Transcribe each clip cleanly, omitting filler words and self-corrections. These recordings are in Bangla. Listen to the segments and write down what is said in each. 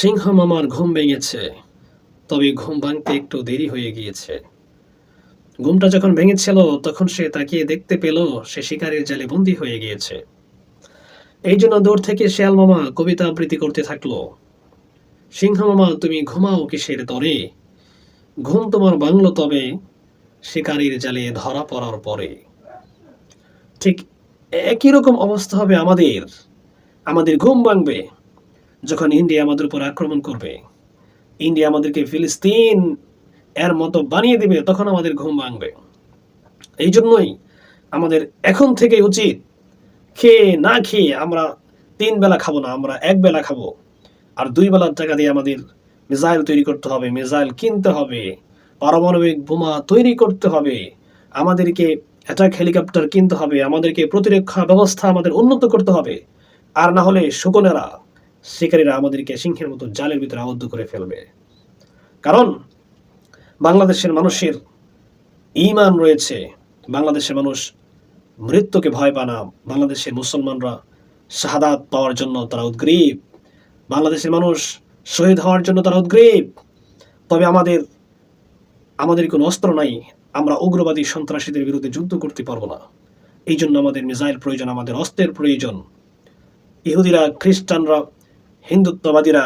সিংহ মামার ঘুম ভেঙেছে, তবে ঘুম ভাঙতে একটু দেরি হয়ে গিয়েছে। ঘুমটা যখন ভেঙেছিল তখন সে তাকিয়ে দেখতে পেল সে শিকারের জালে বন্দী হয়ে গিয়েছে। এই জন্য দূর থেকে শিয়াল মামা কবিতা আবৃত্তি করতে থাকলো। সিংহ মামা তুমি ঘুমাও কিসের তরে, ঘুম তোমার ভাঙল তবে শিকারীর জালে ধরা পড়ার পরে। ঠিক একই রকম অবস্থা হবে আমাদের। আমাদের ঘুম ভাঙবে যখন ইন্ডিয়া আমাদের উপর আক্রমণ করবে, ইন্ডিয়া আমাদেরকে ফিলিস্তিন এর মতো বানিয়ে দিবে, তখন আমাদের ঘুম ভাঙবে। এই জন্যই আমাদের এখন থেকে উচিত খেয়ে না খেয়ে আমরা 3 বেলা খাবো না, আমরা 1 বেলা খাবো। আর 2 বেলার টাকা দিয়ে আমাদের মিসাইল তৈরি করতে হবে, মিসাইল কিনতে হবে, পারমাণবিক বোমা তৈরি করতে হবে, আমাদেরকে অ্যাটাক হেলিকপ্টার কিনতে হবে, আমাদেরকে প্রতিরক্ষা ব্যবস্থা আমাদের উন্নত করতে হবে। আর না হলে শকুনেরা, শিকারীরা আমাদেরকে সিংহের মতো জালের ভিতরে আবদ্ধ করে ফেলবে। কারণ বাংলাদেশের মানুষের ঈমান রয়েছে, বাংলাদেশের মানুষ মৃত্যুকে ভয় পায় না, বাংলাদেশের মুসলমানরা শাহাদাত পাওয়ার জন্য তারা উদগ্রীব, বাংলাদেশের মানুষ শহীদ হওয়ার জন্য তারা উদগ্রীব। তবে আমাদের কোনো অস্ত্র নাই, আমরা উগ্রবাদী সন্ত্রাসীদের বিরুদ্ধে যুদ্ধ করতে পারবো না। এই জন্য আমাদের মিসাইল প্রয়োজন, আমাদের অস্ত্রের প্রয়োজন। ইহুদিরা, খ্রিস্টানরা, হিন্দুত্ববাদীরা,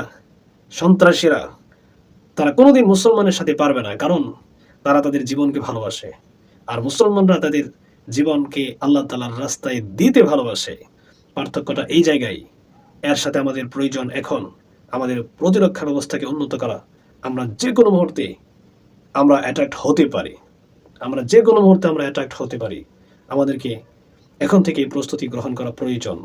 সন্ত্রাসীরা তারা কোনোদিন মুসলমানের সাথে পারবে না, কারণ তারা তাদের জীবনকে ভালোবাসে। আর মুসলমানরা তাদের জীবনকে আল্লাহ তাআলার রাস্তায় দিতে ভালোবাসে। পার্থক্যটা এই জায়গায়। এর সাথে আমাদের প্রয়োজন এখন আমাদের প্রতিরক্ষা ব্যবস্থাকে উন্নত করা। আমরা যে কোনো মুহূর্তে আমরা অ্যাটাক হতে পারি, আমরা অ্যাটাক হতে পারি। আমাদেরকে এখন থেকেই প্রস্তুতি গ্রহণ করা প্রয়োজন।